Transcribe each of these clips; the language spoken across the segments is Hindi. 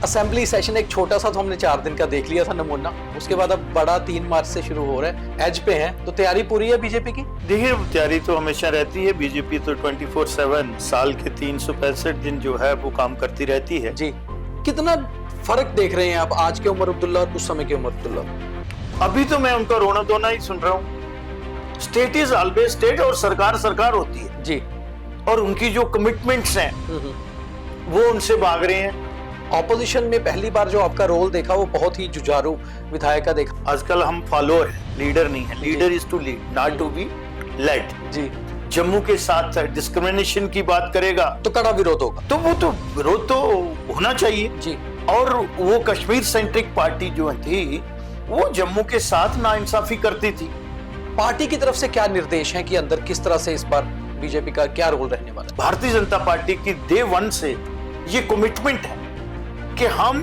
असेंबली सेशन एक छोटा सा तो हमने 4 दिन का देख लिया था नमूना, उसके बाद अब बड़ा 3 मार्च से शुरू हो रहा है, एज पे है, तो तैयारी पूरी है बीजेपी की? देखिए, तैयारी तो हमेशा रहती है। बीजेपी तो 24/7 साल के 365 दिन जो है वो काम करती रहती है जी। कितना फर्क देख रहे हैं आप आज के उमर अब्दुल्ला और उस समय के उमर अब्दुल्ला? अभी तो मैं उनका रोना धोना ही सुन रहा हूँ। स्टेट इज ऑलवेज स्टेट और सरकार सरकार होती है जी। और उनकी जो कमिटमेंट्स हैं वो उनसे भाग रहे हैं। ऑपोजिशन में पहली बार जो आपका रोल देखा वो बहुत ही जुझारू विधायक का देखा। आजकल हम फॉलोअर हैं, लीडर नहीं है। Leader is to lead, not to be led. जी। जम्मू के साथ डिस्क्रिमिनेशन की बात करेगा तो कड़ा विरोध होगा। तो वो तो विरोध तो होना चाहिए जी। और वो कश्मीर सेंट्रिक पार्टी जो थी वो जम्मू के साथ नाइंसाफी करती थी। पार्टी की तरफ से क्या निर्देश हैं कि अंदर किस तरह से इस बार बीजेपी का क्या रोल रहने वाला है? भारतीय जनता पार्टी की डे 1 से ये कमिटमेंट है कि हम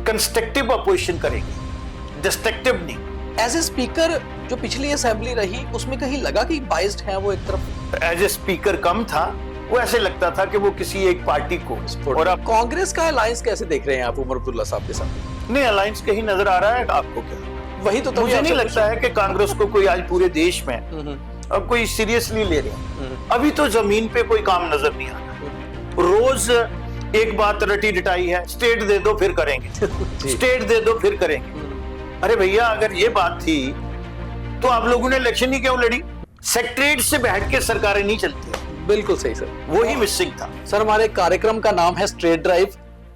कंस्ट्रक्टिव अपोजिशन करेंगे, डिस्ट्रक्टिव नहीं। एज ए स्पीकर जो पिछली असेंबली रही उसमें कहीं लगा कि बाइस्ड है वो एक तरफ? एज ए स्पीकर कम था, वो ऐसे लगता था कि वो किसी एक पार्टी को। और आप कांग्रेस का अलायंस कैसे देख रहे हैं आप उमर अब्दुल्ला साहब के साथ? नहीं, अलायंस कहीं नजर आ रहा है आपको क्या? वही तो मुझे नहीं लगता है कि कांग्रेस को कोई आज पूरे देश में अब कोई सीरियसली ले रहे हैं। अभी तो जमीन पे कोई काम नजर नहीं आ रहा। रोज एक बात रटी रटाई है, स्टेट दे दो फिर करेंगे, स्टेट दे दो फिर करेंगे। अरे भैया, अगर ये बात थी तो आप लोगों ने इलेक्शन ही क्यों लड़ी? सेक्रेटरीट से बैठ के सरकारें नहीं चलती। बिल्कुल सही सर, वो ही मिसिंग था। सर, हमारे कार्यक्रम का नाम है स्ट्रेट ड्राइव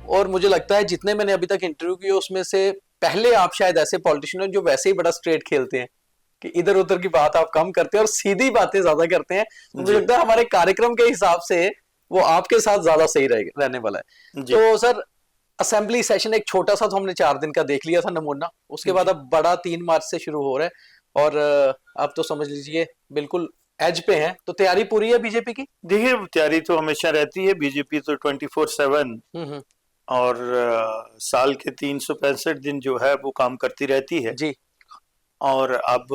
और मुझे लगता है जितने मैंने अभी तक इंटरव्यू किए उसमें से पहले आप शायद ऐसे पॉलिटिशियन हैं जो वैसे ही बड़ा स्ट्रेट खेलते हैं कि इधर उधर की बात आप कम करते हैं और सीधी बातें ज्यादा करते हैं। मुझे लगता है हमारे कार्यक्रम के हिसाब से वो आपके साथ ज्यादा सही रहने वाला है। तो सर, असेंबली सेशन एक छोटा सा तो हमने 4 दिन का देख लिया था नमूना, उसके बाद अब बड़ा 3 मार्च से शुरू हो रहा है और अब तो समझ लीजिए बिल्कुल एज पे है, तो तैयारी पूरी है बीजेपी की? देखिए, तैयारी तो हमेशा रहती है। बीजेपी तो 24/7 और साल के 365 दिन जो है वो काम करती रहती है जी। और अब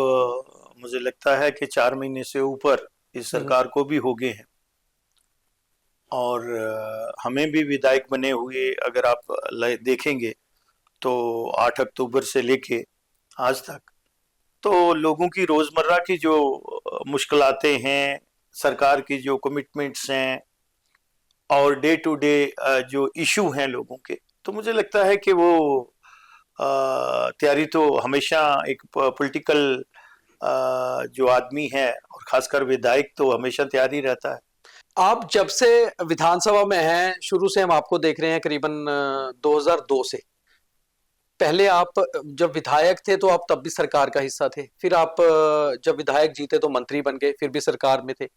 मुझे लगता है कि 4 महीने से ऊपर इस सरकार को भी हो गए हैं और हमें भी विधायक बने हुए अगर आप देखेंगे तो 8 अक्टूबर से लेके आज तक तो लोगों की रोजमर्रा की जो मुश्किलातें हैं, सरकार की जो कमिटमेंट्स हैं और डे टू डे जो इशू हैं लोगों के, तो मुझे लगता है कि वो तैयारी तो हमेशा एक पॉलिटिकल जो आदमी है और खासकर विधायक तो हमेशा तैयारी रहता है। आप जब से विधानसभा में हैं, शुरू से हम आपको देख रहे हैं करीबन 2002 से। पहले आप जब विधायक थे तो आप तब भी सरकार का हिस्सा थे, फिर आप जब विधायक जीते तो मंत्री बन गए, फिर भी सरकार में थे।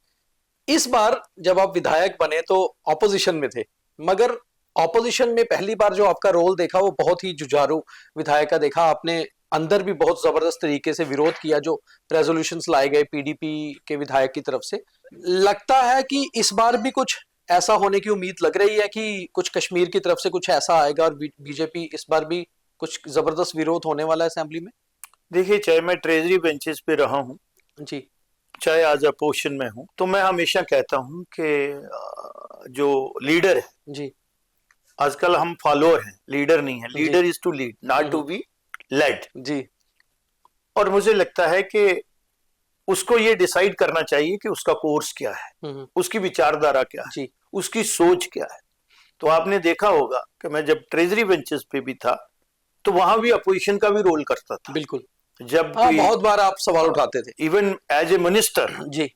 इस बार जब आप विधायक बने तो ऑपोजिशन में थे, मगर ऑपोजिशन में पहली बार जो आपका रोल देखा वो बहुत ही जुझारू विधायक का देखा। आपने अंदर भी बहुत जबरदस्त तरीके से विरोध किया जो रेजोल्यूशंस लाए गए पीडीपी के विधायक की तरफ से। लगता है कि इस बार भी कुछ ऐसा होने की उम्मीद लग रही है कि कुछ कश्मीर की तरफ से कुछ ऐसा आएगा और बीजेपी इस बार भी कुछ जबरदस्त विरोध होने वाला है असेंबली में? देखिए, चाहे मैं ट्रेजरी बेंचेस पे रहा हूँ जी, चाहे आज अपोजिशन में हूँ, तो मैं हमेशा कहता हूँ कि जो लीडर है जी, आजकल हम फॉलोअर हैं, लीडर नहीं है। Leader is to lead, not to be led. जी। और मुझे लगता है कि उसको ये डिसाइड करना चाहिए कि उसका कोर्स क्या है, उसकी विचारधारा क्या है, जी। उसकी सोच क्या है। तो आपने देखा होगा कि मैं जब ट्रेजरी बेंचेस पे भी था तो वहां भी अपोजिशन का भी रोल करता था। बिल्कुल। जब बहुत बार आप सवाल उठाते थे। इवन एज ए मिनिस्टर जी।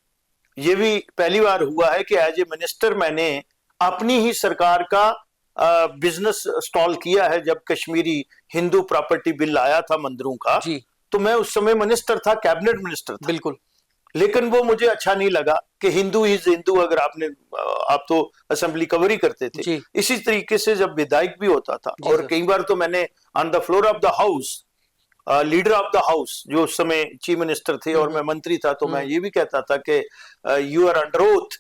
ये भी पहली बार हुआ है कि एज ए मिनिस्टर मैंने अपनी ही सरकार का बिजनेस स्टॉल किया है। जब कश्मीरी हिंदू प्रॉपर्टी बिल आया था मंदिरों का जी। तो मैं उस समय मिनिस्टर था, कैबिनेट मिनिस्टर था। बिल्कुल। लेकिन वो मुझे अच्छा नहीं लगा कि हिंदू इज हिंदू। अगर आप तो असेंबली कवर ही करते थे जी। इसी तरीके से जब विधायक भी होता था और कई बार तो मैंने on the floor of the house leader of the house जो उस समय चीफ मिनिस्टर थे और मैं मंत्री था तो मैं ये भी कहता था कि यू आर अंडर ओथ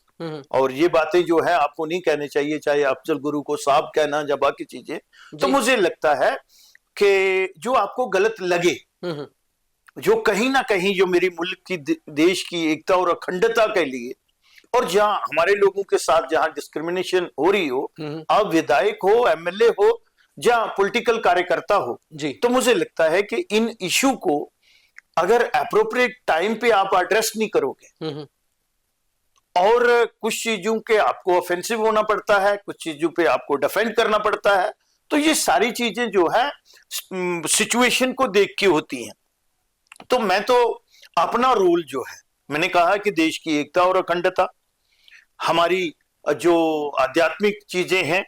और ये बातें जो है आपको नहीं कहने चाहिए, चाहे अफजल गुरु को साहब कहना या बाकी चीजें। तो मुझे लगता है कि जो आपको गलत लगे, जो कहीं ना कहीं जो मेरी मुल्क की देश की एकता और अखंडता के लिए और जहां हमारे लोगों के साथ जहां डिस्क्रिमिनेशन हो रही हो, आप विधायक हो, एमएलए हो, जहां पॉलिटिकल कार्यकर्ता हो, जी। तो मुझे लगता है कि इन इशू को अगर अप्रोप्रिएट टाइम पे आप एड्रेस नहीं करोगे और कुछ चीजों के आपको ऑफेंसिव होना पड़ता है, कुछ चीजों पे आपको डिफेंड करना पड़ता है, तो ये सारी चीजें जो है सिचुएशन को देख के होती हैं। तो मैं तो अपना रोल जो है, मैंने कहा कि देश की एकता और अखंडता, हमारी जो आध्यात्मिक चीजें हैं,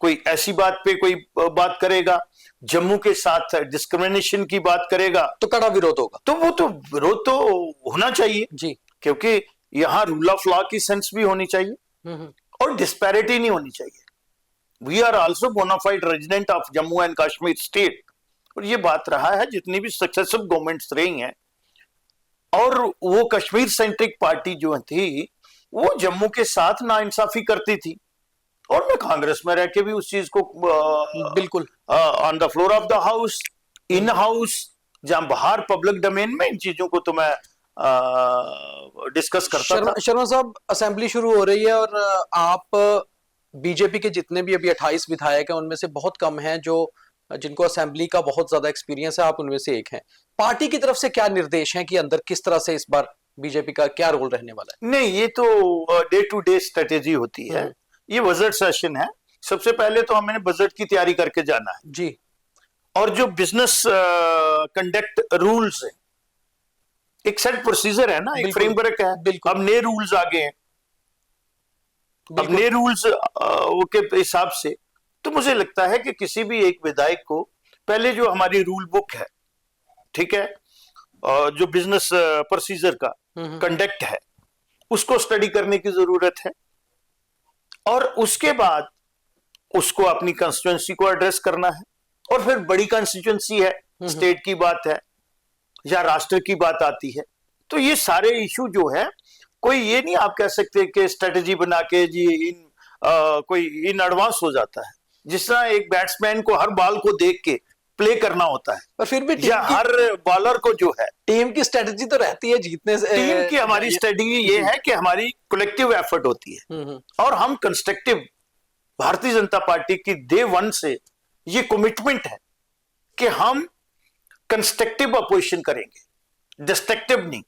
कोई ऐसी बात पे कोई बात करेगा, जम्मू के साथ डिस्क्रिमिनेशन की बात करेगा, तो कड़ा विरोध होगा। तो वो तो विरोध तो होना चाहिए जी। क्योंकि यहां रूल ऑफ लॉ की सेंस भी होनी चाहिए और डिस्पैरिटी नहीं होनी चाहिए। We are also bona fide resident of Jammu and Kashmir state, और ये बात रहा है जितनी भी सक्सेसिव गवर्नमेंट्स रही हैं, और वो कश्मीर सेंट्रिक पार्टी जो थी वो जम्मू के साथ नाइंसाफी करती थी, और मैं कांग्रेस में रह के भी उस चीज को बिल्कुल on the floor of the house, in house, जहां बाहर पब्लिक डोमेन में इन चीजों को तो मैं डिस्कस करता था। शर्मा साहब, असेंबली शुरू हो रही है और आप बीजेपी के जितने भी अभी 28 विधायक हैं उनमें से बहुत कम हैं जो जिनको असेंबली का बहुत ज्यादा एक्सपीरियंस है, आप उनमें से एक हैं। पार्टी की तरफ से क्या निर्देश हैं कि अंदर किस तरह से इस बार बीजेपी का क्या रोल रहने वाला है? नहीं, ये तो डे टू डे स्ट्रेटेजी होती है। ये बजट सेशन है, सबसे पहले तो हमें बजट की तैयारी करके जाना है जी। और जो बिजनेस कंडक्ट रूल्स है, एक सेट प्रोसीजर है ना, एक फ्रेमवर्क है। अब नए रूल्स आ गए हैं, अब नए रूल्स के हिसाब से तो मुझे लगता है कि किसी भी एक विधायक को पहले जो हमारी रूल बुक है, ठीक है, जो बिजनेस प्रोसीजर का कंडक्ट है, उसको स्टडी करने की जरूरत है, और उसके बाद उसको अपनी कंस्टिट्यूएंसी को एड्रेस करना है। और फिर बड़ी कंस्टिट्यूएंसी है, स्टेट की बात है या राष्ट्र की बात आती है, तो ये सारे इशू जो है, कोई ये नहीं आप कह सकते कि स्ट्रेटेजी बना के जी कोई इन एडवांस हो जाता है, जिस तरह एक बैट्समैन को हर बॉल को देख के प्ले करना होता है, पर फिर भी या हर बॉलर को जो है टीम की स्ट्रेटेजी तो रहती है जीतने से। टीम की हमारी स्ट्रेटेजी ये है कि हमारी कलेक्टिव एफर्ट होती है, और हम कंस्ट्रक्टिव, भारतीय जनता पार्टी की डे वन से ये कमिटमेंट है कि हम कंस्ट्रक्टिव अपोजिशन करेंगे, डिस्ट्रक्टिव नहीं।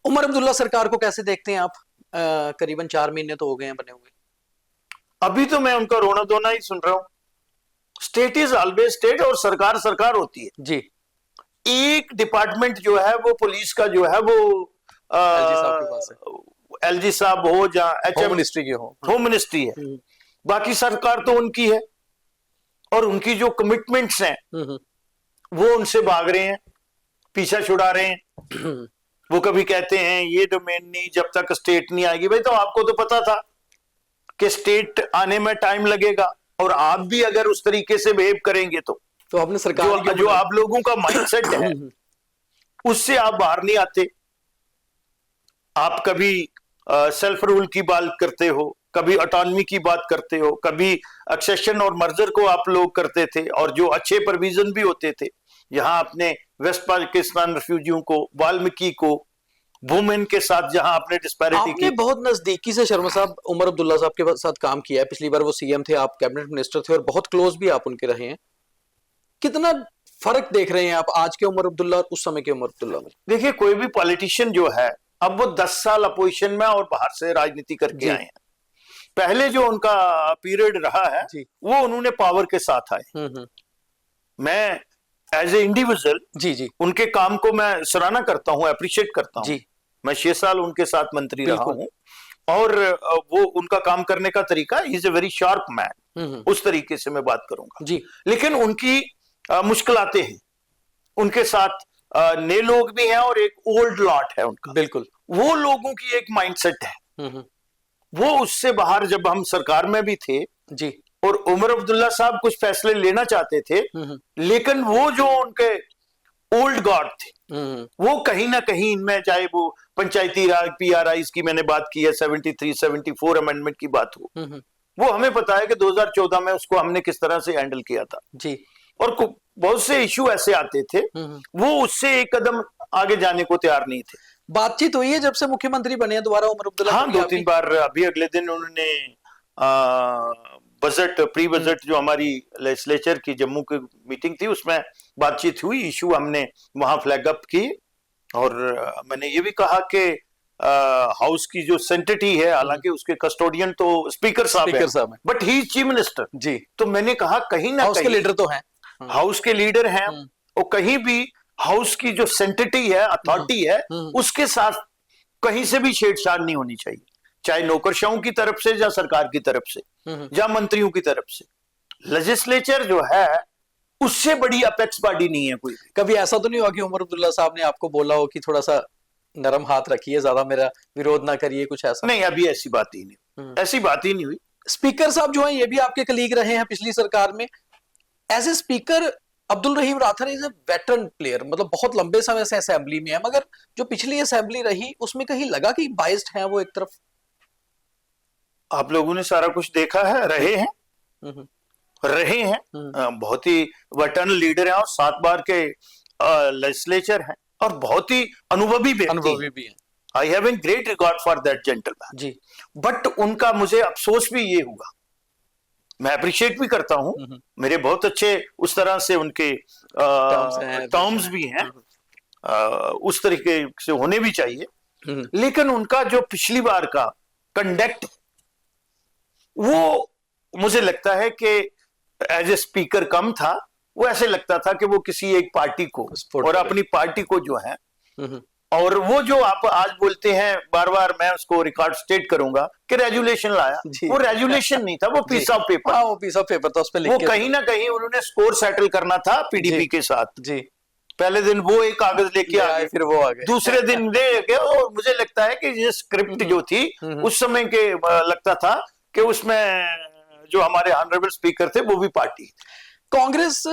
उमर अब्दुल्ला सरकार को कैसे देखते हैं आप? करीबन 4 महीने तो हो गए हैं बने हुए। अभी तो मैं उनका रोना धोना ही सुन रहा हूं। स्टेट इज ऑलवेज स्टेट, और सरकार सरकार होती है जी। एक डिपार्टमेंट जो है वो पुलिस का जो है वो एलजी साहब हो या होम मिनिस्ट्री की हो, होम मिनिस्ट्री है, बाकी सरकार तो उनकी है, और उनकी जो कमिटमेंट्स हैं वो उनसे भाग रहे हैं, पीछा छुड़ा रहे हैं। वो कभी कहते हैं ये डोमेन नहीं, जब तक स्टेट नहीं आएगी। भाई, तो आपको तो पता था कि स्टेट आने में टाइम लगेगा, और आप भी अगर उस तरीके से बिहेव करेंगे तो आपने सरकार जो आप लोगों का माइंडसेट है उससे आप बाहर नहीं आते। आप कभी सेल्फ रूल की बात करते हो, कभी ऑटोनॉमी की बात करते हो, कभी एक्सेशन और मर्जर को आप लोग करते थे, और जो अच्छे प्रोविजन भी होते थे, यहाँ अपने वेस्ट पाकिस्तान रिफ्यूजियों को, वाल्मीकि को, वुमेन के साथ जहां आपने डिस्पैरिटी की। बहुत नजदीकी से शर्मा साहब उमर अब्दुल्ला साहब के साथ काम किया है। पिछली बार वो सीएम थे, आप कैबिनेट मिनिस्टर थे, और बहुत क्लोज भी आप उनके रहे हैं। कितना फर्क देख रहे हैं आप आज के उमर अब्दुल्ला और उस समय के उमर अब्दुल्ला में? देखिए, कोई भी पॉलिटिशियन जो है, अब वो 10 साल अपोजिशन में और बाहर से राजनीति करके आए हैं। पहले जो उनका पीरियड रहा है वो उन्होंने पावर के साथ आए। मैं एज ए इंडिविजुअल जी उनके काम को मैं सराहना करता हूं, अप्रिशिएट करता हूं। मैं 6 साल उनके साथ मंत्री रहा हूं, और वो उनका काम करने का तरीका, is a very sharp man, उस तरीके से मैं बात करूंगा जी। लेकिन उनकी मुश्किलातें हैं, उनके साथ नए लोग भी हैं और एक ओल्ड लॉट है उनका। बिल्कुल, वो लोगों की एक माइंडसेट है, वो उससे बाहर, जब हम सरकार में भी थे जी, और उमर अब्दुल्ला साहब कुछ फैसले लेना चाहते थे, लेकिन वो जो उनके ओल्ड गॉड थे, वो कहीं ना कहीं इनमें, चाहे वो पंचायती राज पीआरआईज की मैंने बात की है, 73, 74 अमेंडमेंट की बात हो, वो हमें पता है कि 2014 में उसको हमने किस तरह से हैंडल किया था जी। और बहुत से इश्यू ऐसे आते थे, वो उससे एक कदम आगे जाने को तैयार नहीं थे। बातचीत हुई है जब से मुख्यमंत्री बने हैं दोबारा उमर अब्दुल्ला? हाँ, 2-3 बार। अभी अगले दिन उन्होंने बजट प्री बजट जो हमारी लेजिस्लेचर की जम्मू की मीटिंग थी उसमें बातचीत हुई, इशू हमने वहां फ्लैग अप की और मैंने ये भी कहा कि हाउस की जो सेंटिटी है, हालांकि उसके कस्टोडियन तो स्पीकर साहब है, बट ही चीफ मिनिस्टर जी। तो मैंने कहा कहीं ना हाउस कहीं के लीडर तो हैं, हाउस के लीडर हैं और कहीं भी हाउस की जो सेंटिटी है, अथॉरिटी है, उसके साथ कहीं से भी छेड़छाड़ नहीं होनी चाहिए, चाहे नौकरशाहों की तरफ से या सरकार की तरफ से या मंत्रियों की तरफ से। लेजिस्लेचर जो है उससे बड़ी अपेक्स बॉडी नहीं है कोई। कभी ऐसा तो नहीं हुआ कि उमर अब्दुल्ला साहब ने आपको बोला हो कि थोड़ा सा नरम हाथ रखिए, ज्यादा मेरा विरोध ना करिए, कुछ ऐसा? नहीं, अभी ऐसी बात ही नहीं, ऐसी बात ही नहीं हुई। स्पीकर साहब जो है ये भी आपके कलीग रहे हैं पिछली सरकार में। As a speaker Abdul Rahim Rathore is a veteran player, मतलब बहुत लंबे समय से असेंबली में है, मगर जो पिछली असेंबली रही उसमें कहीं लगा कि बाइस्ड है वो एक तरफ? आप लोगों ने सारा कुछ देखा है, रहे हैं बहुत ही वेटरन लीडर हैं और 7 बार के लेजिस्लेचर हैं और बहुत ही अनुभवी भी हैं। I have an great regard for that gentleman जी। बट उनका मुझे अफसोस भी ये हुआ, मैं अप्रिशिएट भी करता हूं, मेरे बहुत अच्छे उस तरह से उनके टर्म्स भी हैं, उस तरीके से होने भी चाहिए, लेकिन उनका जो पिछली बार का कंडक्ट वो मुझे लगता है कि एज ए स्पीकर कम था। वो ऐसे लगता था कि वो किसी एक पार्टी को और अपनी पार्टी को जो है, और वो जो आप आज बोलते हैं बार बार, मैं उसको रिकॉर्ड स्टेट करूंगा कि रेजुलेशन लाया, वो रेजुलेशन नहीं था, वो पीस ऑफ पेपर। वो पीस ऑफ पेपर था, उस पे लिख वो के कहीं ना कहीं उन्होंने स्कोर सेटल करना था पीडीपी के साथ जी। पहले दिन वो एक कागज लेके आए, फिर वो आ गए, दूसरे दिन ले गए, और मुझे लगता है कि ये स्क्रिप्ट जो थी उस समय के लगता था कि उसमें जो हमारे ऑनरेबल स्पीकर थे वो भी पार्टी। कांग्रेस,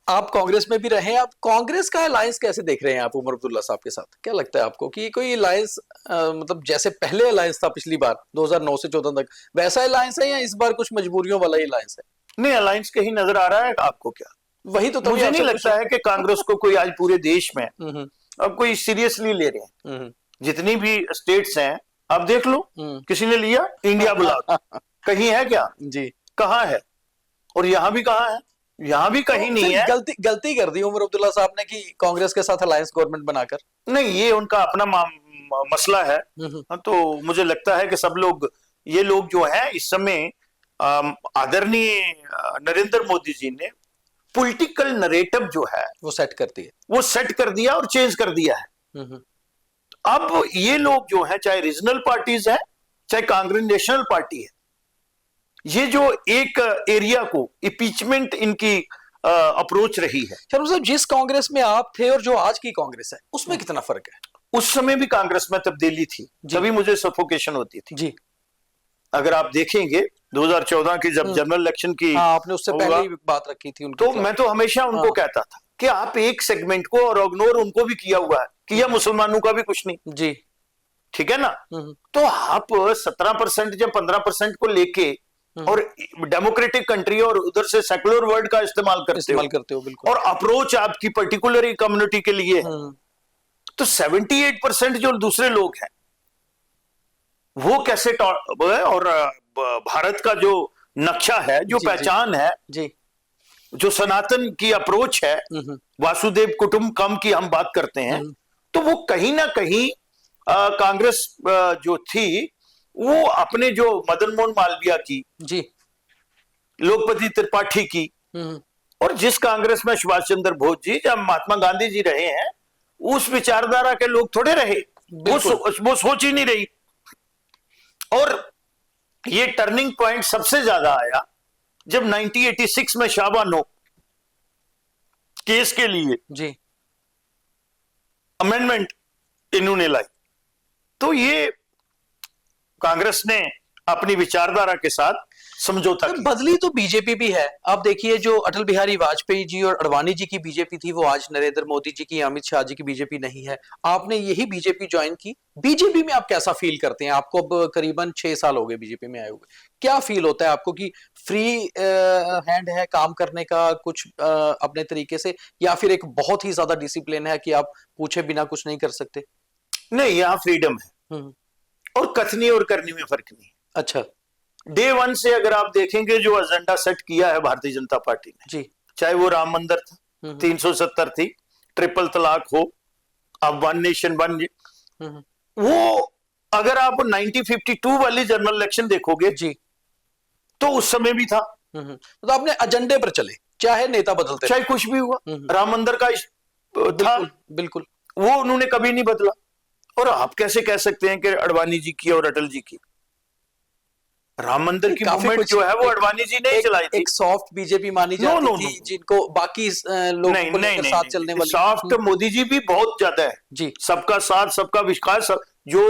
आप कांग्रेस में भी रहे, आप कांग्रेस का अलायंस कैसे देख रहे हैं आप उमर अब्दुल्ला साहब के साथ? क्या लगता है आपको कि कोई अलायंस मतलब जैसे पहले अलायंस था पिछली बार 2009 से 14 तक, वैसा अलायंस है या इस बार कुछ मजबूरियों वाला ही अलायंस है? नहीं, अलायंस कहीं नजर आ रहा है आपको क्या? वही तो मुझे नहीं लगता है कि कांग्रेस को कोई आज पूरे देश में अब कोई सीरियसली ले रहे हैं। जितनी भी स्टेट्स हैं आप देख लो, किसी ने लिया इंडिया ब्लॉक कहीं है क्या जी? कहाँ है? और यहाँ भी कहाँ है? यहाँ भी कहीं नहीं है। गलती कर दी उमर अब्दुल्ला साहब ने कि कांग्रेस के साथ अलायंस गवर्नमेंट बनाकर। नहीं, ये उनका अपना मसला है। तो मुझे लगता है कि सब लोग, ये लोग जो है इस समय आदरणीय नरेंद्र मोदी जी ने पॉलिटिकल नरेटिव जो है वो सेट कर दिया, वो सेट कर दिया और चेंज कर दिया है। अब ये लोग जो है, चाहे रीजनल पार्टीज है चाहे कांग्रेस नेशनल पार्टी है, ये जो एक एरिया को इंपीचमेंट इनकी अप्रोच रही है। शर्मा साहब, जिस कांग्रेस में आप थे और जो आज की कांग्रेस है उसमें कितना फर्क है? उस समय भी कांग्रेस में तब्दीली थी, तभी मुझे सफोकेशन होती थी जी। अगर आप देखेंगे 2014 की जब जनरल इलेक्शन की, आपने उससे पहले ही बात रखी थी उनकी, तो मैं तो हमेशा उनको कहता था कि आप एक सेगमेंट को और इग्नोर उनको भी किया हुआ है, किया मुसलमानों का भी कुछ नहीं जी, ठीक है ना? तो आप 17% या 15% को लेके और डेमोक्रेटिक कंट्री और उधर से सेकुलर वर्ड का इस्तेमाल करते हो बिल्कुल, और अप्रोच आपकी पर्टिकुलर कम्युनिटी के लिए है। तो 78% जो दूसरे लोग हैं वो कैसे, और भारत का जो नक्शा है, जो पहचान है जी, जो सनातन की अप्रोच है, वासुदेव कुटुंबकम की हम बात करते हैं, तो वो कहीं ना कहीं कांग्रेस जो थी वो अपने जो मदन मोहन मालवीय की जी, लोकपति त्रिपाठी की, और जिस कांग्रेस में सुभाष चंद्र बोस जी, जब महात्मा गांधी जी रहे हैं, उस विचारधारा के लोग थोड़े रहे, वो सोच ही नहीं रही। और ये टर्निंग पॉइंट सबसे ज्यादा आया जब 1986 में शाहबानो केस के लिए जी अमेंडमेंट इन्होंने लाई, तो ये कांग्रेस ने अपनी विचारधारा के साथ समझौता किया। बदली तो बीजेपी भी है। आप देखिए, जो अटल बिहारी वाजपेयी जी और अडवाणी जी की बीजेपी थी, वो आज नरेंद्र मोदी जी की, अमित शाह जी की बीजेपी नहीं है। आपने यही बीजेपी ज्वाइन की। बीजेपी में आप कैसा फील करते हैं? आपको अब करीबन 6 साल हो गए बीजेपी में आए हुए, क्या फील होता है आपको कि फ्री हैंड है काम करने का कुछ अपने तरीके से, या फिर एक बहुत ही ज्यादा डिसिप्लिन है कि आप पूछे बिना कुछ नहीं कर सकते? नहीं, यहाँ फ्रीडम है और कथनी और करनी में फर्क नहीं। अच्छा, डे वन से अगर आप देखेंगे जो एजेंडा सेट किया है भारतीय जनता पार्टी ने, जी। चाहे वो राम मंदिर था, 370 थी, ट्रिपल तलाक हो, अब वन नेशन वन, वो अगर आप 1952 वाली जनरल इलेक्शन देखोगे जी, तो उस समय भी था। तो आपने एजेंडे पर चले, चाहे नेता बदलते, चाहे कुछ भी हुआ, राम मंदिर का था, बिल्कुल, वो उन्होंने कभी नहीं बदला। और आप कैसे कह सकते हैं कि अडवाणी जी की और अटल जी की, राम मंदिर की मूवमेंट जो है वो अडवाणी जी ने चलाई थी। एक सॉफ्ट बीजेपी मानी जाती थी, जिनको बाकी लोगों को लेकर साथ चलने वाली। सॉफ्ट मोदी जी भी बहुत ज्यादा है जी, सबका साथ सबका विकास, जो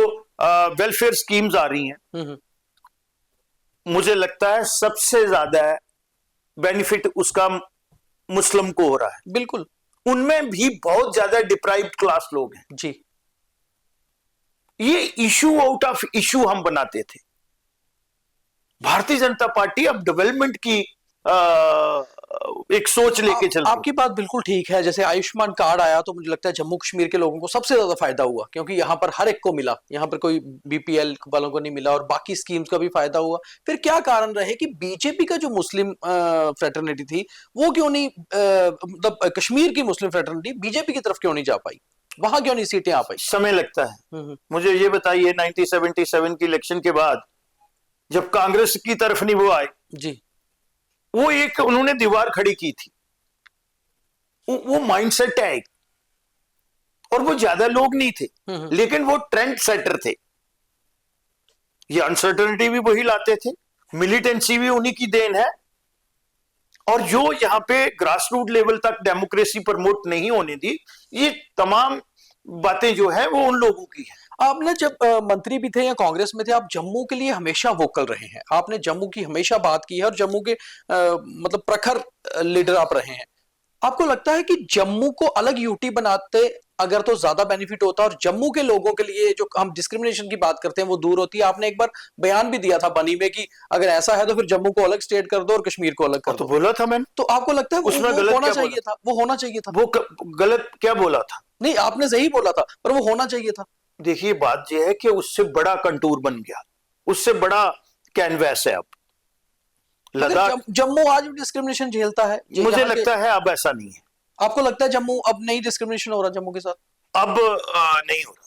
वेलफेयर स्कीम्स आ रही हैं, मुझे लगता है सबसे ज्यादा बेनिफिट उसका मुस्लिम को हो रहा है। बिल्कुल, उनमें भी बहुत ज्यादा डिप्राइव्ड क्लास लोग हैं जी। ये इशू आउट ऑफ इशू हम बनाते थे। भारतीय जनता पार्टी अब डेवलपमेंट की एक सोच लेके चल रही है। आपकी बात बिल्कुल ठीक है। जैसे आयुष्मान कार्ड आया तो मुझे लगता है जम्मू कश्मीर के लोगों को सबसे ज्यादा फायदा हुआ, क्योंकि यहाँ पर हर एक को मिला, यहाँ पर कोई बीपीएल वालों को नहीं मिला, और बाकी स्कीम्स का भी फायदा हुआ। फिर क्या कारण रहे कि बीजेपी का जो मुस्लिम फ्रेटर्निटी थी वो क्यों नहीं, मतलब कश्मीर की मुस्लिम फ्रेटर्निटी बीजेपी की तरफ क्यों नहीं जा पाई, वहां क्यों नहीं सीटें आ पाई? समय लगता है। मुझे ये बताइए 1977 की इलेक्शन के बाद जब कांग्रेस की तरफ नहीं वो आए जी, वो एक उन्होंने दीवार खड़ी की थी, वो माइंडसेट है एक, और वो ज्यादा लोग नहीं थे लेकिन वो ट्रेंड सेटर थे। ये अनसर्टेनिटी भी वही लाते थे, मिलिटेंसी भी उन्हीं की देन है, और जो यहां पे ग्रास रूट लेवल तक डेमोक्रेसी प्रमोट नहीं होने दी, ये तमाम बातें जो है वो उन लोगों की है। आपने जब मंत्री भी थे या कांग्रेस में थे, आप जम्मू के लिए हमेशा वोकल रहे हैं, आपने जम्मू की हमेशा बात की है, और जम्मू के मतलब प्रखर लीडर आप रहे हैं। आपको लगता है कि जम्मू को अलग यूटी बनाते अगर तो ज्यादा बेनिफिट होता, और जम्मू के लोगों के लिए जो हम डिस्क्रिमिनेशन की बात करते हैं वो दूर होती है? आपने एक बार बयान भी दिया था बनी में कि अगर ऐसा है तो फिर जम्मू को अलग स्टेट कर दो और कश्मीर को अलग कर दो। तो बोला था मैंने। तो आपको लगता है उसमें वो गलत होना क्या चाहिए था? वो होना चाहिए था? वो गलत क्या बोला था? नहीं, आपने सही बोला था, पर वो होना चाहिए था। देखिए बात यह है कि उससे बड़ा कंटूर बन गया, उससे बड़ा कैनवास है अब लद्दाख। जम्मू आज भी डिस्क्रिमिनेशन झेलता है, मुझे लगता है अब ऐसा नहीं है। आपको लगता है जम्मू अब नहीं डिस्क्रिमिनेशन हो रहा जम्मू के साथ? अब नहीं हो रहा।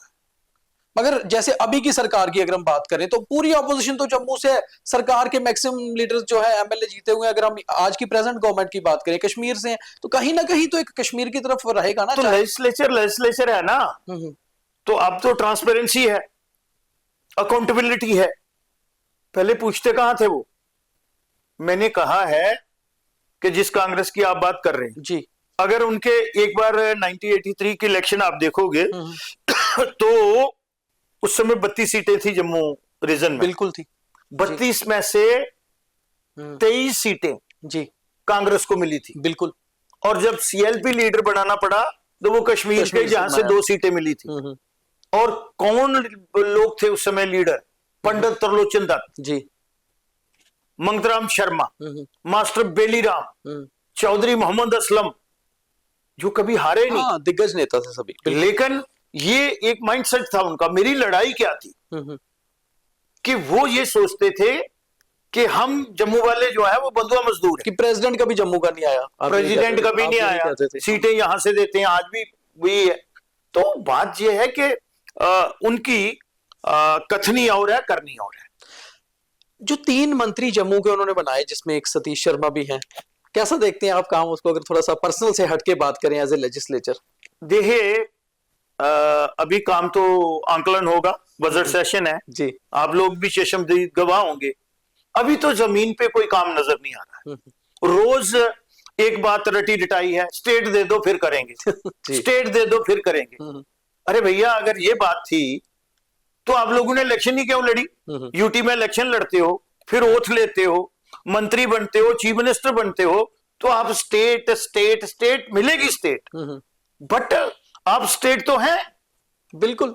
मगर जैसे अभी की सरकार की अगर हम बात करें तो पूरी ऑपोजिशन तो जम्मू से है, सरकार के मैक्सिमम लीडर्स जो है एमएलए जीते हुए, अगर हम आज की प्रेजेंट गवर्नमेंट की बात करें कश्मीर से हैं, तो कहीं ना कहीं तो एक कश्मीर की तरफ रहेगा ना। तो लेजिस्लेचर है ना, तो अब तो ट्रांसपेरेंसी है, अकाउंटेबिलिटी है। पहले पूछते कहां थे वो? मैंने कहा है कि जिस कांग्रेस की आप बात कर रहे हैं जी, अगर उनके एक बार 1983 की इलेक्शन आप देखोगे तो उस समय 32 सीटें थी जम्मू रीजन में। बिल्कुल थी। 32 में से 23 सीटें जी, कांग्रेस को मिली थी। बिल्कुल। और जब सीएलपी लीडर बनाना पड़ा तो वो कश्मीर के जहां से 2 सीटें मिली थी। और कौन लोग थे उस समय लीडर? पंडित त्रिलोचन दत्त जी, मंगतराम शर्मा, मास्टर बेलीराम, चौधरी मोहम्मद असलम, जो कभी हारे नहीं। हाँ, दिग्गज नेता थे सभी। लेकिन ये एक माइंडसेट था उनका। मेरी लड़ाई क्या थी कि वो ये सोचते थे कि हम जम्मू वाले जो है वो बंधुआ मजदूर है, कि प्रेसिडेंट कभी जम्मू का नहीं आया, प्रेसिडेंट कभी नहीं आया, सीटें यहां से देते हैं, आज भी वही है। तो बात यह है कि उनकी कथनी और है, करनी और है। जो 3 मंत्री जम्मू के उन्होंने बनाए, जिसमें एक सतीश शर्मा भी हैं, कैसा देखते हैं आप काम उसको, अगर थोड़ा सा पर्सनल से हटके बात करें एज ए लेजिस्लेचर? देखिए अभी काम तो आंकलन होगा, बजट सेशन है जी, आप लोग भी चश्मदीद गवाह होंगे। अभी तो जमीन पे कोई काम नजर नहीं आ रहा है। रोज एक बात रटी रटाई है, स्टेट दे दो फिर करेंगे, स्टेट दे दो फिर करेंगे। अरे भैया अगर ये बात थी तो आप लोगों ने इलेक्शन ही क्यों लड़ी? यूटी में इलेक्शन लड़ते हो, फिर ओथ लेते हो, मंत्री बनते हो, चीफ मिनिस्टर बनते हो, तो आप स्टेट स्टेट स्टेट मिलेगी स्टेट, बट आप स्टेट तो हैं। बिल्कुल।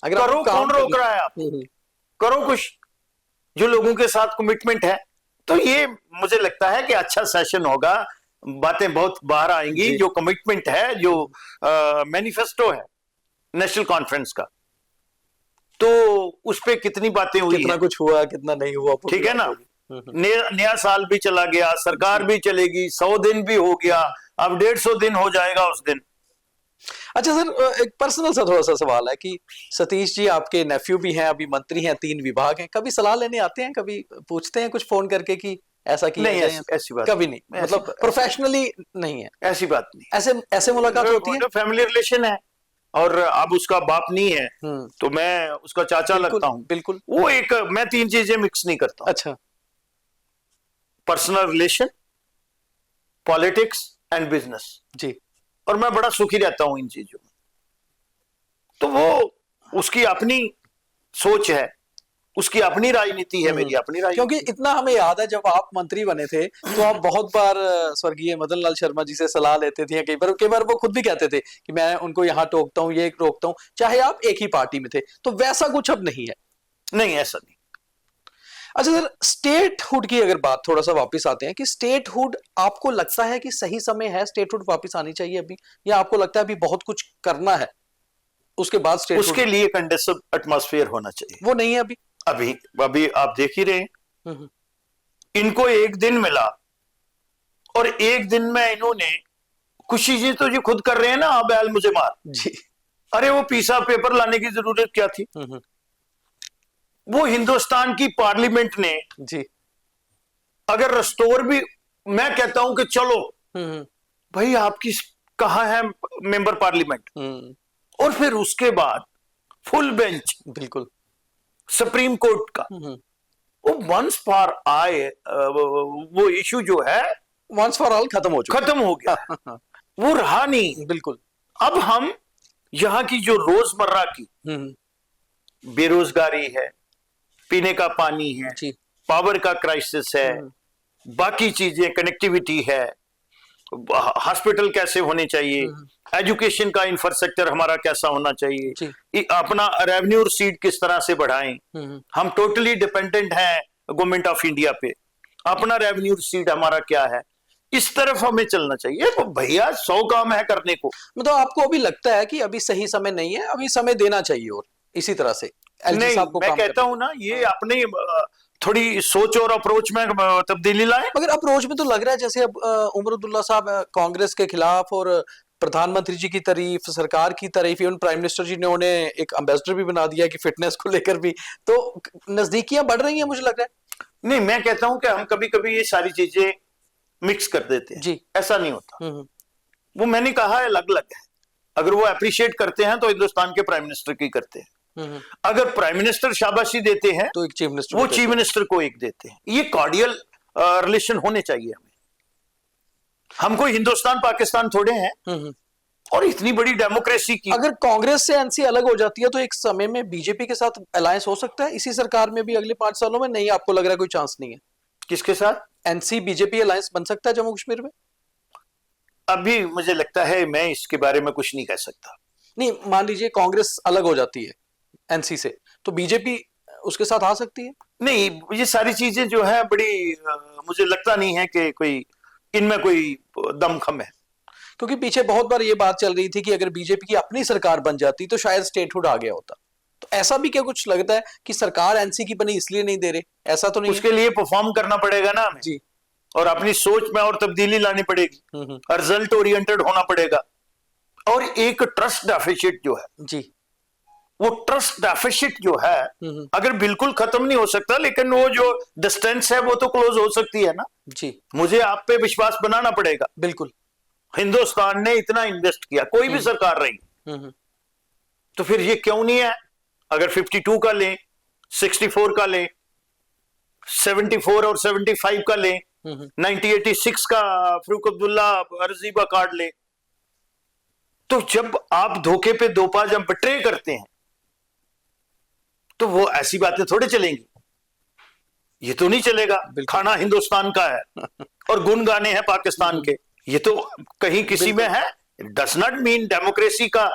अगर करो, कौन रोक रहा है? आप करो कुछ जो लोगों के साथ कमिटमेंट है। तो ये मुझे लगता है कि अच्छा सेशन होगा, बातें बहुत बाहर आएंगी। जो कमिटमेंट है, जो मैनिफेस्टो है नेशनल कॉन्फ्रेंस का, तो उस पे कितनी बातें हुई कितना हैं। कुछ हुआ कितना नहीं हुआ, पूरी ठीक है बात ना, होगी। नया साल भी चला गया, सरकार भी चलेगी, 100 दिन भी हो गया, अब 150 दिन हो जाएगा उस दिन। अच्छा सर, एक पर्सनल सा थोड़ा सा सवाल है कि सतीश जी आपके नेफ्यू भी हैं, अभी मंत्री हैं, 3 विभाग हैं, कभी सलाह लेने आते हैं, कभी पूछते हैं कुछ फोन करके कि ऐसा किया नहीं, जाए? ऐसी बात कभी नहीं, मतलब प्रोफेशनली नहीं है, ऐसी बात नहीं। ऐसे ऐसे मुलाकात होती है? फैमिली रिलेशन है, और अब उसका बाप नहीं है तो मैं उसका चाचा बिल्कुल लगता हूँ। बिल्कुल। वो एक, मैं 3 चीजें मिक्स नहीं करता हूँ, अच्छा। Personal relation, politics and business, जी। और मैं बड़ा सुखी रहता हूं इन चीजों में। तो वो उसकी अपनी सोच है, उसकी अपनी राजनीति है, मेरी अपनी क्योंकि राजनीति। इतना हमें याद है जब आप मंत्री बने थे तो आप बहुत बार स्वर्गीय मदन लाल शर्मा जी से सलाह लेते थे, कई बार वो खुद भी कहते थे कि मैं उनको यहाँ टोकता हूँ, ये रोकता हूँ, चाहे आप एक ही पार्टी में थे, तो वैसा कुछ अब नहीं है। नहीं, ऐसा नहीं। अच्छा सर, स्टेटहुड की अगर बात थोड़ा सा वापस आते हैं कि स्टेटहुड आपको लगता है कि सही समय है स्टेटहुड वापस आनी चाहिए अभी, या आपको लगता है अभी बहुत कुछ करना है उसके बाद स्टेटहुड? उसके लिए कंडक्टिव एटमॉस्फेयर होना चाहिए। वो नहीं है अभी। अभी अभी आप देख ही रहे हैं, हम्म। इनको एक दिन मिला और एक दिन में इन्होंने कुछ चीजें तो जो खुद कर रहे हैं ना, बैल मुझे मार। जी। अरे वो पीसा पेपर लाने की जरूरत क्या थी? वो हिंदुस्तान की पार्लियामेंट ने जी। अगर रस्टोर भी, मैं कहता हूं कि चलो हम्म। भाई आपकी कहां है मेंबर पार्लियामेंट, और फिर उसके बाद फुल बेंच बिल्कुल। सुप्रीम कोर्ट का, वो वंस फॉर आए, वो इशू जो है वंस फॉर ऑल खत्म हो चुका, खत्म हो गया। वो रहा नहीं। बिल्कुल। अब हम यहाँ की जो रोजमर्रा की बेरोजगारी है, पीने का पानी है, जी। पावर का क्राइसिस है, बाकी चीजें, कनेक्टिविटी है, हॉस्पिटल कैसे होने चाहिए, एजुकेशन का इंफ्रास्ट्रक्चर हमारा कैसा होना चाहिए, अपना रेवेन्यू सीट किस तरह से बढ़ाएं। हम टोटली डिपेंडेंट हैं गवर्नमेंट ऑफ इंडिया पे, अपना रेवेन्यू सीट हमारा क्या है, इस तरफ हमें चलना चाहिए। तो भैया 100 काम है करने को। मतलब आपको अभी लगता है कि अभी सही समय नहीं है, अभी समय देना चाहिए, और इसी तरह से नहीं, मैं कहता हूं ना, ये अपने थोड़ी सोच और अप्रोच में तब्दीली लाए। मगर अप्रोच में तो लग रहा है जैसे अब उमर अब्दुल्ला साहब कांग्रेस के खिलाफ और प्रधानमंत्री जी की तारीफ, सरकार की तारीफ, इवन प्राइम मिनिस्टर जी ने उन्हें एक एम्बेसडर भी बना दिया कि फिटनेस को लेकर भी, तो नजदीकियां बढ़ रही हैं मुझे लग रहा है। नहीं, मैं कहता हूं कि हम कभी कभी ये सारी चीजें मिक्स कर देते हैं। जी। ऐसा नहीं होता। वो मैंने कहा है अलग अलग है। अगर वो अप्रिशिएट करते हैं तो हिंदुस्तान के प्राइम मिनिस्टर की करते हैं, अगर प्राइम मिनिस्टर शाबाशी देते हैं तो एक चीफ मिनिस्टर, वो चीफ मिनिस्टर को एक देते हैं। ये कॉर्डियल रिलेशन होने चाहिए हमें। हमको हिंदुस्तान पाकिस्तान थोड़े हैं, और इतनी बड़ी डेमोक्रेसी की। अगर कांग्रेस से एनसी अलग हो जाती है तो एक समय में बीजेपी के साथ अलायंस हो सकता है इसी सरकार में भी अगले 5 सालों में? नहीं, आपको लग रहा है कोई चांस नहीं है? किसके साथ? एनसी बीजेपी अलायंस बन सकता है जम्मू कश्मीर में? अभी मुझे लगता है मैं इसके बारे में कुछ नहीं कह सकता। नहीं, मान लीजिए कांग्रेस अलग हो जाती है एनसी से, तो बीजेपी उसके साथ आ सकती है? नहीं, ये सारी चीजें जो है बड़ी, मुझे लगता नहीं है कि कोई इनमें कोई दमखम है। क्योंकि पीछे बहुत बार ये बात चल रही थी कि अगर बीजेपी की अपनी सरकार बन जाती तो शायद स्टेटहुड आ गया होता, तो ऐसा भी क्या कुछ लगता है कि सरकार एनसी की बनी इसलिए नहीं दे रहे? ऐसा तो नहीं? उसके लिए परफॉर्म करना पड़ेगा ना हमें। जी। और अपनी सोच में और तब्दीली लानी पड़ेगी, रिजल्ट ओरिएंटेड होना पड़ेगा। और एक ट्रस्ट डेफिसिट जो है, जी, वो ट्रस्ट डेफिसिट जो है अगर बिल्कुल खत्म नहीं हो सकता, लेकिन वो जो डिस्टेंस है वो तो क्लोज हो सकती है ना। जी, मुझे आप पे विश्वास बनाना पड़ेगा। बिल्कुल। हिंदुस्तान ने इतना इन्वेस्ट किया, कोई भी सरकार रही, तो फिर ये क्यों नहीं है? अगर 52 का लें, 64 का लें, 74 और 75 का लें, 1986 का फरूक अब्दुल्ला रजीब का कार्ड ले, तो जब आप धोखे पे दो पा जब बट्रे करते हैं तो वो ऐसी बातें थोड़े चलेंगी। ये तो नहीं चलेगा। खाना हिंदुस्तान का है और गुण गाने हैं पाकिस्तान के, ये तो कहीं किसी में है। डज नॉट मीन डेमोक्रेसी का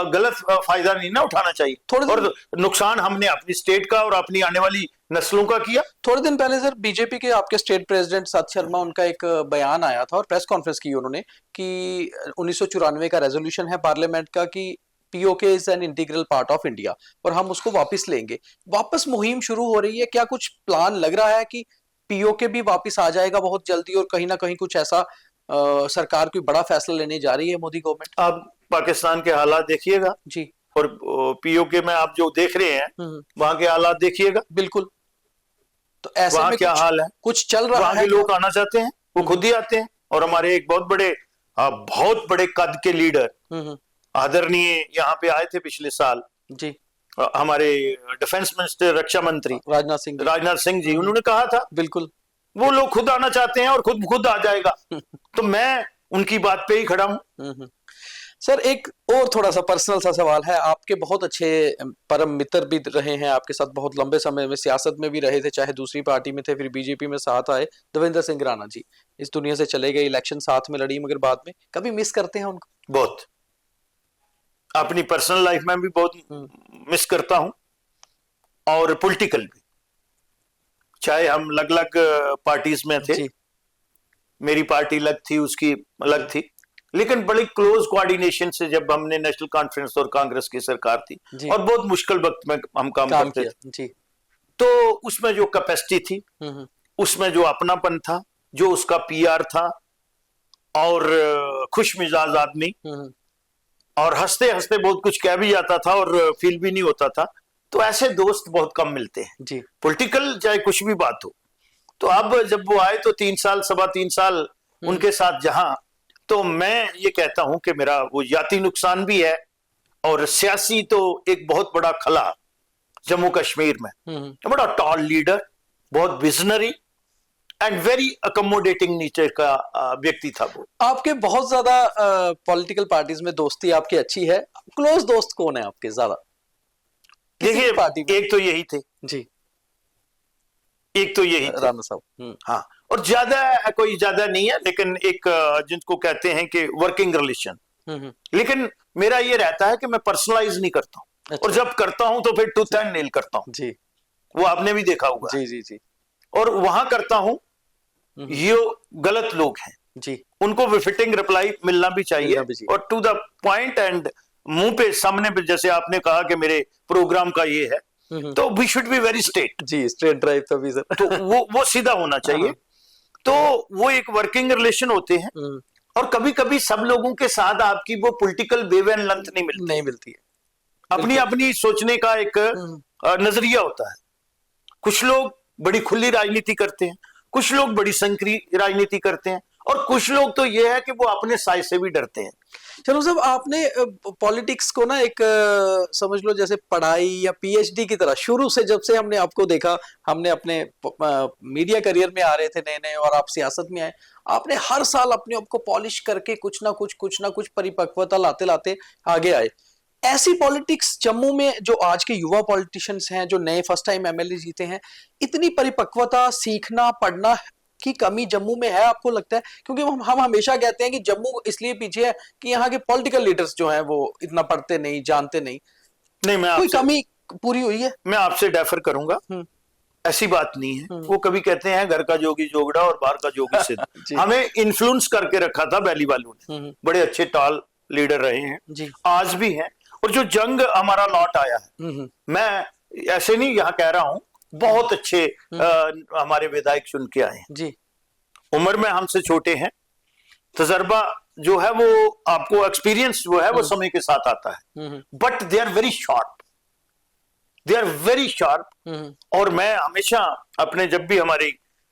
गलत फायदा नहीं ना उठाना चाहिए। और नुकसान हमने अपनी स्टेट का और अपनी आने वाली नस्लों का किया। थोड़े दिन पहले सर बीजेपी के आपके स्टेट प्रेसिडेंट सत शर्मा, उनका एक बयान आया था और प्रेस कॉन्फ्रेंस की उन्होंने कि 1994 का रेजोल्यूशन है पार्लियामेंट का कि PoK is an integral part of India और हम उसको वापस लेंगे, वापस मुहिम शुरू हो रही है, क्या कुछ प्लान लग रहा है कि पीओके भी वापस आ जाएगा बहुत जल्दी और कहीं ना कहीं कुछ ऐसा सरकार कोई बड़ा फैसला लेने जा रही है मोदी गवर्नमेंट? आप पाकिस्तान के हालात देखिएगा जी। और पीओके में आप जो देख रहे हैं वहां के हालात देखिएगा। बिल्कुल। तो ऐसे वहां में क्या हाल है, कुछ चल रहा वहां है? के लोग आना चाहते हैं, वो खुद ही आते हैं। और हमारे एक बहुत बड़े कद के लीडर आदरणीय यहाँ पे आए थे पिछले साल जी, हमारे डिफेंस मिनिस्टर, रक्षा मंत्री राजनाथ सिंह जी, उन्होंने कहा था बिल्कुल वो लोग खुद आना चाहते हैं और खुद आ जाएगा। तो मैं उनकी बात पे ही खड़ा हूं। सर एक और थोड़ा सा पर्सनल सा सवाल है, आपके बहुत अच्छे परम मित्र भी रहे हैं, आपके साथ बहुत लंबे समय में सियासत में भी रहे थे, चाहे दूसरी पार्टी में थे फिर बीजेपी में साथ आए, देवेंद्र सिंह राणा जी इस दुनिया से चले गए, इलेक्शन साथ में लड़ी मगर बाद में, कभी मिस करते हैं उनको? बहुत, अपनी पर्सनल लाइफ में भी बहुत मिस करता हूं और पॉलिटिकल भी, चाहे हम अलग अलग पार्टीज में थे, मेरी पार्टी अलग थी उसकी अलग थी, लेकिन बड़ी क्लोज कोऑर्डिनेशन से जब हमने नेशनल कॉन्फ्रेंस और कांग्रेस की सरकार थी और बहुत मुश्किल वक्त में हम काम करते थे, तो उसमें जो कैपेसिटी थी, उसमें जो अपनापन था, जो उसका पीआर था और खुश मिजाज आदमी और हंसते हंसते बहुत कुछ कह भी जाता था और फील भी नहीं होता था, तो ऐसे दोस्त बहुत कम मिलते हैं जी। पॉलिटिकल चाहे कुछ भी बात हो, तो अब जब वो आए तो 3 साल 3.25 साल उनके साथ जहां, तो मैं ये कहता हूं कि मेरा वो जाती नुकसान भी है और सियासी तो एक बहुत बड़ा खला जम्मू कश्मीर में, बड़ा टॉल लीडर, बहुत visionary and very accommodating nature का व्यक्ति था वो। आपके बहुत ज्यादा पॉलिटिकल पार्टीज में दोस्ती आपकी अच्छी है, क्लोज दोस्त कौन है आपके ज्यादा? देखिए एक तो यही थे जी, एक तो यही राणा साहब, हाँ, और ज्यादा नहीं है, लेकिन एक जिनको कहते हैं कि वर्किंग रिलेशन, लेकिन मेरा ये रहता है कि मैं पर्सनलाइज नहीं करता हूँ। अच्छा। और जब करता हूं तो फिर टूथ एंड नेल करता हूं जी, वो आपने भी देखा होगा जी जी जी, और वहां करता हूं, ये गलत लोग हैं जी, उनको विफिटिंग रिप्लाई मिलना भी चाहिए और टू द पॉइंट एंड मुंह पे सामने पे, जैसे आपने कहा कि मेरे प्रोग्राम का ये है, तो we should be very straight जी, स्ट्रेट ड्राइव तो भी सर। तो वो सीधा होना चाहिए। तो वो एक वर्किंग रिलेशन होते हैं और कभी कभी सब लोगों के साथ आपकी वो पॉलिटिकल वेव एंड लेंथ नहीं मिलती है, अपनी अपनी सोचने का एक नजरिया होता है। कुछ लोग बड़ी खुली राजनीति करते हैं, कुछ लोग बड़ी संकरी राजनीति करते हैं और कुछ लोग तो ये है कि वो अपने साइज से भी डरते हैं। चलो साहब, आपने पॉलिटिक्स को ना एक समझ लो जैसे पढ़ाई या पीएचडी की तरह, शुरू से जब से हमने आपको देखा, हमने अपने मीडिया करियर में आ रहे थे नए नए और आप सियासत में आए, आपने हर साल अपने आप को पॉलिश करके कुछ ना कुछ परिपक्वता लाते लाते आगे आए। ऐसी पॉलिटिक्स जम्मू में जो आज के युवा पॉलिटिशियंस हैं, जो नए फर्स्ट टाइम एमएलए जीते हैं, इतनी परिपक्वता, सीखना, पढ़ना की कमी जम्मू में है आपको लगता है? क्योंकि हम हमेशा कहते हैं कि जम्मू इसलिए पीछे है कि यहाँ के पॉलिटिकल लीडर्स जो हैं वो इतना पढ़ते नहीं, जानते नहीं। मैं कोई कमी पूरी हुई है? मैं आपसे डेफर करूंगा, ऐसी बात नहीं है। वो कभी कहते हैं घर का जोगी जोगड़ा और बाहर का जोगी सिद्ध। हमें इन्फ्लुएंस करके रखा था वैली वालों ने, बड़े अच्छे टॉल लीडर रहे हैं जी, आज भी हैं। और जो जंग हमारा लौट आया है, मैं ऐसे नहीं यहाँ कह रहा हूं, बहुत अच्छे हमारे विधायक चुन के आए हैं जी, उम्र में हमसे छोटे हैं, तजर्बा जो है वो आपको एक्सपीरियंस जो है वो समय के साथ आता है, but they are very sharp, they are very sharp. और मैं हमेशा अपने, जब भी हमारी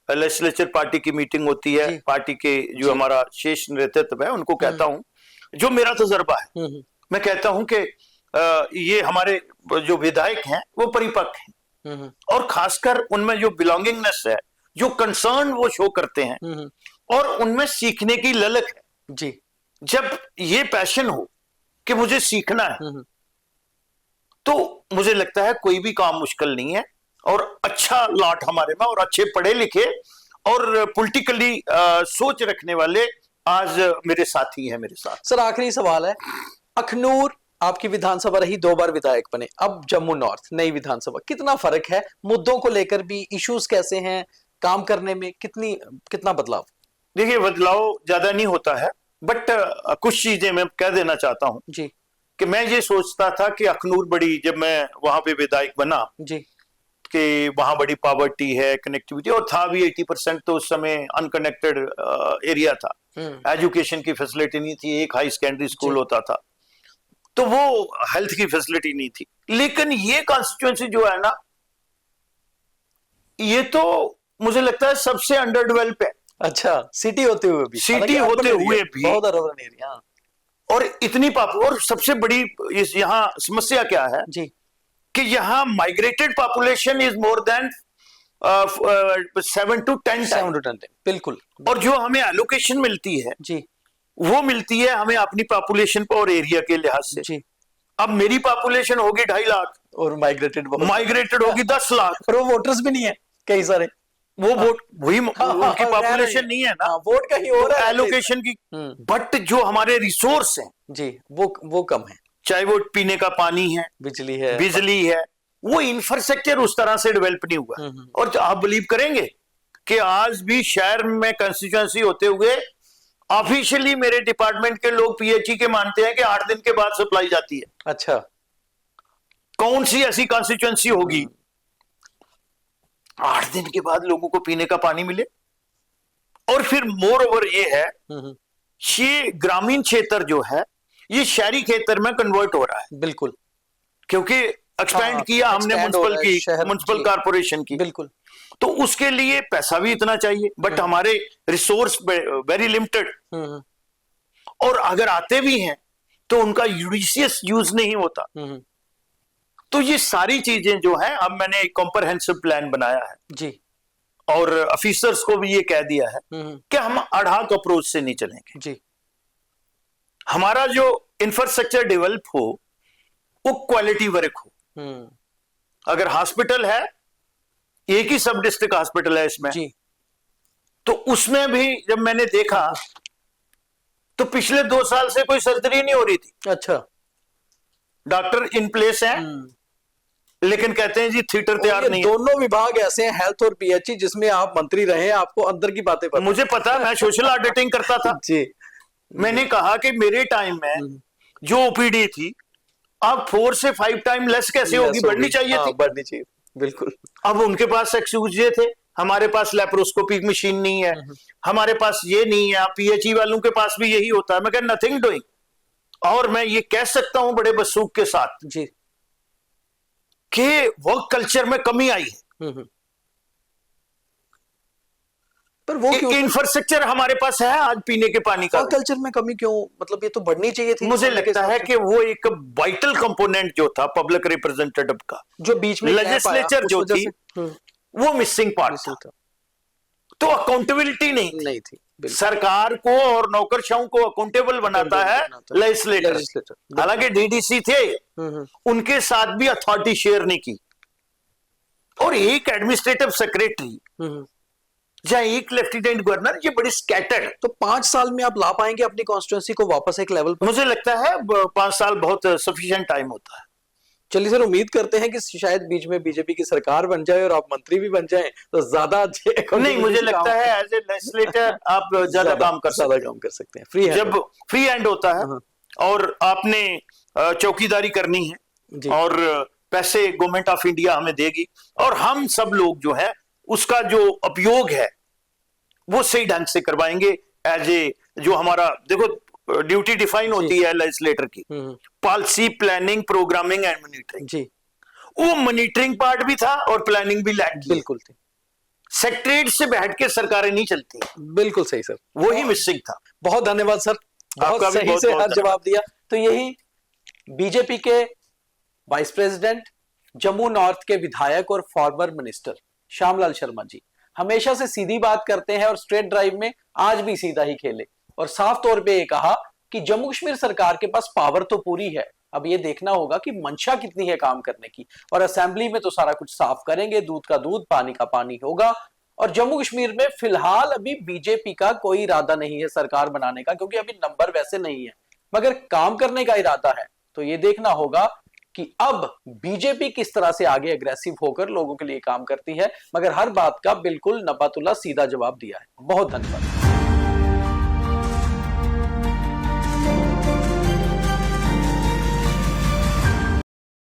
लेजिस्लेचर पार्टी की मीटिंग होती है, पार्टी के जो हमारा शेष नेतृत्व है, उनको कहता हूं जो मेरा तजर्बा है, मैं कहता हूं कि ये हमारे जो विधायक हैं वो परिपक्व हैं और खासकर उनमें जो बिलोंगिंगनेस है, जो कंसर्न वो शो करते हैं और उनमें सीखने की ललक है जी। जब ये पैशन हो कि मुझे सीखना है, तो मुझे लगता है कोई भी काम मुश्किल नहीं है। और अच्छा लॉट हमारे में, और अच्छे पढ़े लिखे और पॉलिटिकली सोच रखने वाले आज मेरे साथी हैं मेरे साथ। सर आखिरी सवाल है, अखनूर आपकी विधानसभा रही, 2 बार विधायक बने, अब जम्मू नॉर्थ नई विधानसभा, कितना फर्क है मुद्दों को लेकर भी? इश्यूज कैसे हैं काम करने में, कितना बदलाव? देखिए बदलाव ज्यादा नहीं होता है, बट कुछ चीजें मैं कह देना चाहता हूं जी। कि मैं ये सोचता था कि अखनूर बड़ी, जब मैं वहां पे विधायक बना, जी कि वहां बड़ी पॉवर्टी है, कनेक्टिविटी, और था भी 80%, तो उस समय अनकनेक्टेड एरिया था, एजुकेशन की फैसिलिटी नहीं थी, एक हाई सेकेंडरी स्कूल होता था, तो वो हेल्थ की फैसिलिटी नहीं थी। लेकिन ये कॉन्स्टिट्यूएंसी जो है ना, ये तो मुझे लगता है सबसे अंडर डेवलप है। अच्छा, सिटी होते हुए भी, सिटी होते हुए भी बहुत अर्बन एरिया। और इतनी और सबसे बड़ी इस यहाँ समस्या क्या है जी कि यहाँ migrated population is more than 7 to 10 time. बिल्कुल। और जो हमें एलोकेशन मिलती है जी वो मिलती है हमें अपनी पॉपुलेशन पर और एरिया के लिहाज से। जी। अब मेरी पॉपुलेशन होगी 2.5 लाख और माइग्रेटेड होगी 10 लाख, और वो वोटर्स भी नहीं है कई सारे, वो वोट वही उनकी रह पॉपुलेशन रहे नहीं है ना, वोट कहीं और है एलोकेशन की। बट जो हमारे रिसोर्स हैं जी वो कम है, चाहे वो पीने का पानी है, बिजली है, वो इंफ्रास्ट्रक्चर उस तरह से डेवलप नहीं हुआ। और आप बिलीव करेंगे कि आज भी शहर में कंस्टिट्यूएंसी होते हुए ऑफिशियली मेरे डिपार्टमेंट के लोग पीएचई के मानते हैं कि 8 दिन के बाद सप्लाई जाती है। अच्छा, कौन सी ऐसी कॉन्स्टिट्यूएंसी होगी 8 दिन के बाद लोगों को पीने का पानी मिले? और फिर मोर ओवर ये है, ये ग्रामीण क्षेत्र जो है ये शहरी क्षेत्र में कन्वर्ट हो रहा है। बिल्कुल, क्योंकि एक्सपेंड किया हमने म्युनिसिपल कारपोरेशन की। बिल्कुल। तो उसके लिए पैसा भी इतना चाहिए, बट हमारे रिसोर्स वेरी लिमिटेड, और अगर आते भी हैं तो उनका यूडिशियस यूज नहीं होता। तो ये सारी चीजें जो है, अब मैंने एक कॉम्प्रहेंसिव प्लान बनाया है जी, और ऑफिसर्स को भी ये कह दिया है कि हम अड़ाक अप्रोच से नहीं चलेंगे जी। हमारा जो इंफ्रास्ट्रक्चर डेवलप हो वो क्वालिटी वर्क हो। अगर हॉस्पिटल है, एक ही सब डिस्ट्रिक्ट हॉस्पिटल है इसमें जी, तो उसमें भी जब मैंने देखा तो पिछले 2 साल से कोई सर्जरी नहीं हो रही थी। अच्छा, डॉक्टर इन प्लेस हैं लेकिन कहते हैं जी थिएटर तैयार नहीं है। दोनों विभाग ऐसे हैं, हेल्थ और पीएचई, जिसमें आप मंत्री रहे हैं, आपको अंदर की बातें पता। मुझे पता, मैं सोशल ऑडिटिंग करता था जी। मैंने कहा कि मेरे टाइम में जो ओपीडी थी अब 4 से 5 टाइम लेस कैसे होगी, बढ़नी चाहिए थी। बढ़नी चाहिए, बिल्कुल। अब उनके पास एक्सक्यूज ये थे, हमारे पास लेप्रोस्कोपिक मशीन नहीं है, हमारे पास ये नहीं है। पीएचई वालों के पास भी यही होता है। मैं कह नथिंग डूइंग, और मैं ये कह सकता हूं बड़े बसूख के साथ जी कि वर्क कल्चर में कमी आई है। पर वो क्यों? इंफ्रास्ट्रक्चर हमारे पास है आज पीने के पानी का। वर्क कल्चर में कमी क्यों? मतलब ये तो बढ़नी चाहिए थी। मुझे लगता है कि वो एक वाइटल कंपोनेंट जो था पब्लिक रिप्रेजेंटेटिव का, जो बीच में लेजिस्लेचर जो थी, वो मिसिंग पार्ट था। तो अकाउंटेबिलिटी नहीं थी। सरकार को और नौकरशाहों को अकाउंटेबल बनाता है लेजिस्लेटर। हालांकि डीडीसी थे, उनके साथ भी अथॉरिटी शेयर नहीं की। और एक एडमिनिस्ट्रेटिव सेक्रेटरी या एक लेफ्टिनेंट गवर्नर, ये बड़ी स्कैटर्ड। तो 5 साल में आप ला पाएंगे अपनी कॉन्स्टिट्यूंसी को वापस एक लेवल पर? मुझे लगता है 5 साल बहुत सफिशिएंट टाइम होता है। चलिए सर, उम्मीद करते हैं कि शायद बीच में बीजेपी की सरकार बन जाए और आप मंत्री भी बन जाएं तो ज्यादा अच्छे। नहीं, मुझे लगता है एज ए लेजिस्लेटर आप ज्यादा काम कर सकते हैं। जब फ्री हैंड होता है और आपने चौकीदारी करनी है और पैसे गवर्नमेंट ऑफ इंडिया हमें देगी और हम सब लोग जो है उसका जो उपयोग है वो सही ढंग से करवाएंगे। एज ए जो हमारा देखो ड्यूटी डिफाइन होती है लेजिस्लेटर की, policy, planning, programming and monitoring जी। वो मॉनिटरिंग पार्ट भी था और प्लानिंग भी लैग बिल्कुल थी। सेक्रेटरीट से बैठ के सरकारें नहीं चलती। बिल्कुल सही सर, वही मिसिंग था। बहुत धन्यवाद सर, बहुत सही से हर जवाब दिया। तो यही बीजेपी के वाइस प्रेसिडेंट, जम्मू नॉर्थ के विधायक और फॉर्मर मिनिस्टर श्यामलाल शर्मा जी हमेशा से सीधी बात करते हैं और स्ट्रेट ड्राइव में आज भी सीधा ही खेले और साफ तौर पे ये कहा कि जम्मू कश्मीर सरकार के पास पावर तो पूरी है, अब ये देखना होगा कि मंशा कितनी है काम करने की। और असेंबली में तो सारा कुछ साफ करेंगे, दूध का दूध, पानी का पानी होगा। और जम्मू कश्मीर में फिलहाल अभी बीजेपी का कोई इरादा नहीं है सरकार बनाने का, क्योंकि अभी नंबर वैसे नहीं है, मगर काम करने का इरादा है। तो ये देखना होगा कि अब बीजेपी किस तरह से आगे अग्रेसिव होकर लोगों के लिए काम करती है, मगर हर बात का बिल्कुल नबातुल्ला सीधा जवाब दिया है। बहुत धन्यवाद।